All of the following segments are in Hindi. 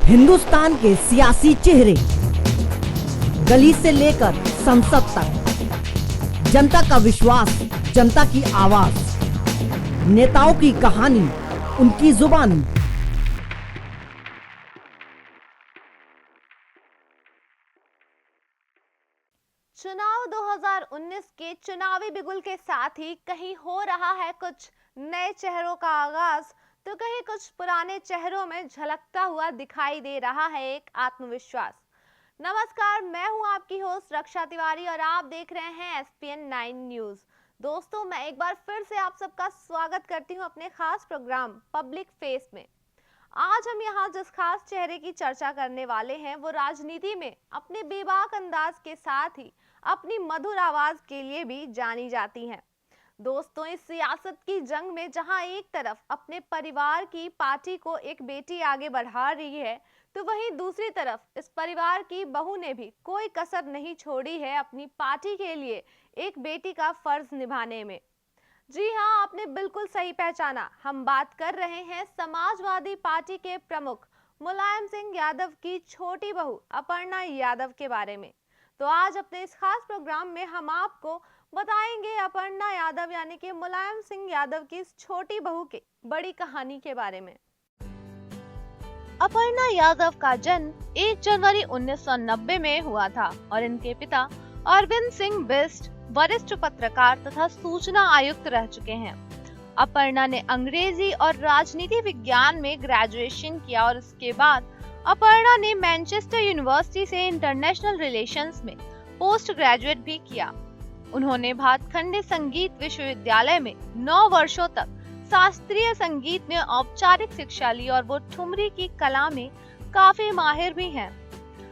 हिंदुस्तान के सियासी चेहरे, गली से लेकर संसद तक, जनता का विश्वास, जनता की आवाज, नेताओं की कहानी, उनकी जुबानी। चुनाव 2019 के चुनावी बिगुल के साथ ही कहीं हो रहा है कुछ नए चेहरों का आगाज, तो कहीं कुछ पुराने चेहरों में झलकता हुआ दिखाई दे रहा है एक आत्मविश्वास। नमस्कार, मैं हूं आपकी होस्ट रक्षा तिवारी और आप देख रहे हैं SPN 9 न्यूज। दोस्तों, मैं एक बार फिर से आप सबका स्वागत करती हूं अपने खास प्रोग्राम पब्लिक फेस में। आज हम यहाँ जिस खास चेहरे की चर्चा करने वाले हैं वो राजनीति में अपने बेबाक अंदाज के साथ ही अपनी मधुर आवाज के लिए भी जानी जाती हैं। दोस्तों, इस सियासत की जंग में जहां एक तरफ अपने परिवार की पार्टी को एक बेटी आगे बढ़ा रही है, तो वहीं दूसरी तरफ इस परिवार की बहू ने भी कोई कसर नहीं छोड़ी है अपनी पार्टी के लिए एक बेटी का फर्ज निभाने में। जी हाँ, आपने बिल्कुल सही पहचाना, हम बात कर रहे हैं समाजवादी पार्टी के प्रमुख मुलायम सिंह यादव की छोटी बहू अपर्णा यादव के बारे में। तो आज अपने इस खास प्रोग्राम में हम आपको बताएंगे अपर्णा यादव यानी कि मुलायम सिंह यादव की इस छोटी बहू की बड़ी कहानी के बारे में। अपर्णा यादव का जन्म 1 जनवरी 1990 में हुआ था और इनके पिता अरविंद सिंह बिष्ट वरिष्ठ पत्रकार तथा सूचना आयुक्त रह चुके हैं। अपर्णा ने अंग्रेजी और राजनीति विज्ञान में ग्रेजुएशन किया और इसके बाद अपर्णा ने मैनचेस्टर यूनिवर्सिटी से इंटरनेशनल रिलेशंस में पोस्ट ग्रेजुएट भी किया। उन्होंने भातखंडे संगीत विश्वविद्यालय में 9 वर्षों तक शास्त्रीय संगीत में औपचारिक शिक्षा ली और वो ठुमरी की कला में काफी माहिर भी हैं।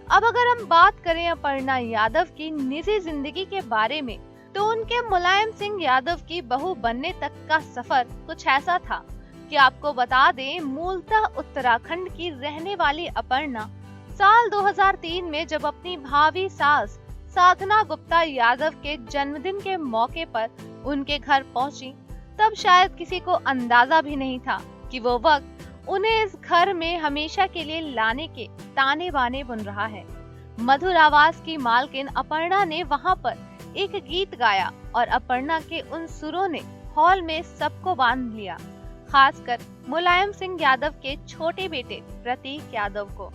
अब अगर हम बात करें अपर्णा यादव की निजी जिंदगी के बारे में, तो उनके मुलायम सिंह यादव की बहू बनने तक का सफर कुछ ऐसा था कि आपको बता दें, मूलतः उत्तराखंड की रहने वाली अपर्णा साल 2003 में जब अपनी भावी सास साधना गुप्ता यादव के जन्मदिन के मौके पर उनके घर पहुंची, तब शायद किसी को अंदाजा भी नहीं था कि वो वक्त उन्हें इस घर में हमेशा के लिए लाने के ताने बाने बुन रहा है। मधुर आवाज की मालकिन अपर्णा ने वहां पर एक गीत गाया और अपर्णा के उन सुरों ने हॉल में सबको बांध लिया, खासकर मुलायम सिंह यादव के छोटे बेटे प्रतीक यादव को।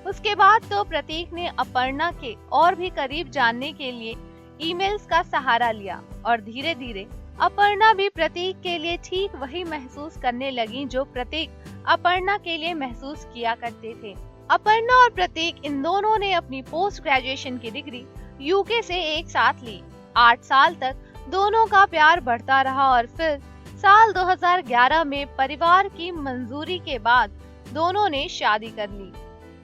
उसके बाद तो प्रतीक ने अपर्णा के और भी करीब जानने के लिए ईमेल्स का सहारा लिया और धीरे धीरे अपर्णा भी प्रतीक के लिए ठीक वही महसूस करने लगी जो प्रतीक अपर्णा के लिए महसूस किया करते थे। अपर्णा और प्रतीक इन दोनों ने अपनी पोस्ट ग्रेजुएशन की डिग्री यूके से एक साथ ली। 8 साल तक दोनों का प्यार बढ़ता रहा और फिर साल 2011 में परिवार की मंजूरी के बाद दोनों ने शादी कर ली।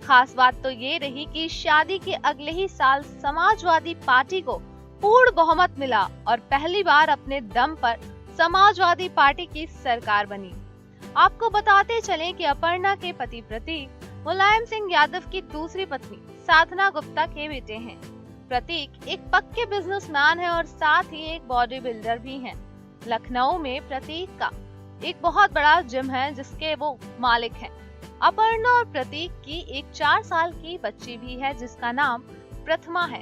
खास बात तो ये रही कि शादी के अगले ही साल समाजवादी पार्टी को पूर्ण बहुमत मिला और पहली बार अपने दम पर समाजवादी पार्टी की सरकार बनी। आपको बताते चलें कि अपर्णा के पति प्रतीक मुलायम सिंह यादव की दूसरी पत्नी साधना गुप्ता के बेटे हैं। प्रतीक एक पक्के बिजनेसमैन है और साथ ही एक बॉडी बिल्डर भी हैं। लखनऊ में प्रतीक का एक बहुत बड़ा जिम है जिसके वो मालिक हैं। अपर्णा और प्रतीक की एक 4 साल की बच्ची भी है जिसका नाम प्रथमा है।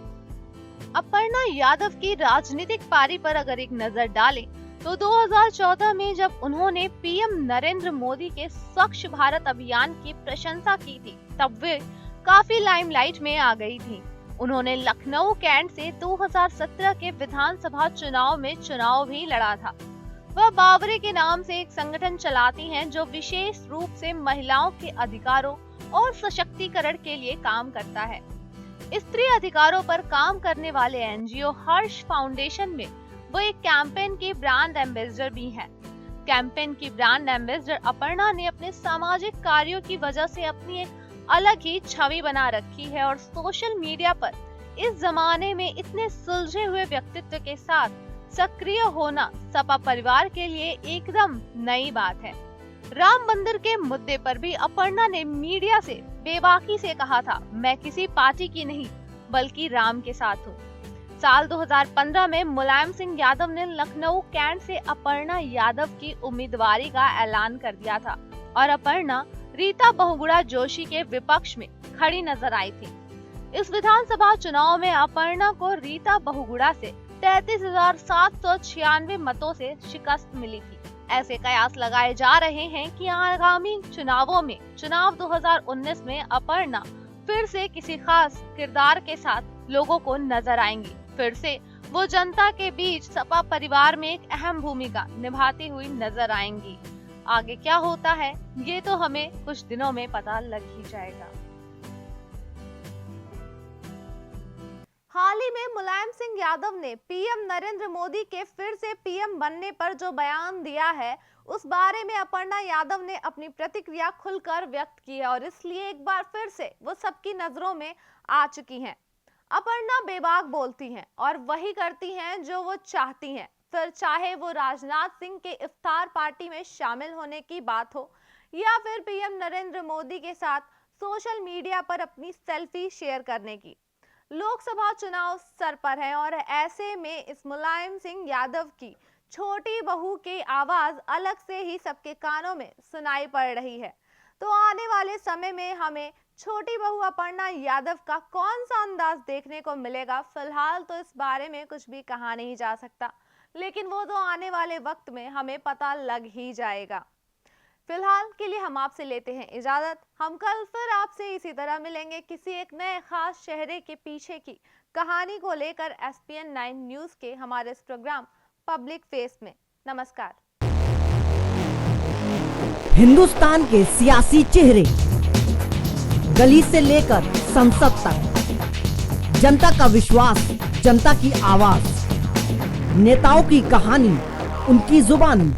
अपर्णा यादव की राजनीतिक पारी पर अगर एक नजर डालें तो 2014 में जब उन्होंने पीएम नरेंद्र मोदी के स्वच्छ भारत अभियान की प्रशंसा की थी, तब वे काफी लाइमलाइट में आ गई थी। उन्होंने लखनऊ कैंट से 2017 के विधानसभा चुनाव में चुनाव भी लड़ा था। वह बावरे के नाम से एक संगठन चलाती हैं जो विशेष रूप से महिलाओं के अधिकारों और सशक्तिकरण के लिए काम करता है। स्त्री अधिकारों पर काम करने वाले एनजीओ हर्ष फाउंडेशन में वो एक कैंपेन की ब्रांड एम्बेसडर भी हैं। कैंपेन की ब्रांड एम्बेसडर अपर्णा ने अपने सामाजिक कार्यों की वजह से अपनी एक अलग ही छवि बना रखी है और सोशल मीडिया पर इस जमाने में इतने सुलझे हुए व्यक्तित्व के साथ सक्रिय होना सपा परिवार के लिए एकदम नई बात है। राम मंदिर के मुद्दे पर भी अपर्णा ने मीडिया से बेबाकी से कहा था, मैं किसी पार्टी की नहीं बल्कि राम के साथ हूँ। साल 2015 में मुलायम सिंह यादव ने लखनऊ कैंट से अपर्णा यादव की उम्मीदवारी का ऐलान कर दिया था और अपर्णा रीता बहुगुणा जोशी के विपक्ष में खड़ी नजर आई थी। इस विधानसभा चुनाव में अपर्णा को रीता बहुगुणा से 33,796 मतों से शिकस्त मिली थी। ऐसे कयास लगाए जा रहे हैं कि आगामी चुनावों में चुनाव 2019 में अपर्णा फिर से किसी खास किरदार के साथ लोगों को नजर आएंगी। फिर से वो जनता के बीच सपा परिवार में एक अहम भूमिका निभाती हुई नजर आएंगी। आगे क्या होता है ये तो हमें कुछ दिनों में पता लग ही जाएगा। हाल ही में मुलायम सिंह यादव ने पीएम नरेंद्र मोदी के फिर से पीएम बनने पर जो बयान दिया है उस बारे में अपर्णा यादव ने अपनी प्रतिक्रिया खुलकर व्यक्त की है और इसलिए एक बार फिर से वो सबकी नजरों में आ चुकी हैं। अपर्णा बेबाक बोलती हैं और वही करती हैं जो वो चाहती हैं, फिर चाहे वो राजनाथ सिंह के इफ्तार पार्टी में शामिल होने की बात हो या फिर पीएम नरेंद्र मोदी के साथ सोशल मीडिया पर अपनी सेल्फी शेयर करने की। लोकसभा चुनाव सर पर है और ऐसे में इस मुलायम सिंह यादव की छोटी बहू की आवाज अलग से ही सबके कानों में सुनाई पड़ रही है। तो आने वाले समय में हमें छोटी बहू अपर्णा यादव का कौन सा अंदाज देखने को मिलेगा, फिलहाल तो इस बारे में कुछ भी कहा नहीं जा सकता, लेकिन वो तो आने वाले वक्त में हमें पता लग ही जाएगा। फिलहाल के लिए हम आपसे लेते हैं इजाजत। हम कल फिर आपसे इसी तरह मिलेंगे किसी एक नए खास चेहरे के पीछे की कहानी को लेकर SPN 9 न्यूज के हमारे इस प्रोग्राम पब्लिक फेस में। नमस्कार। हिंदुस्तान के सियासी चेहरे, गली से लेकर संसद तक, जनता का विश्वास, जनता की आवाज, नेताओं की कहानी, उनकी जुबानी,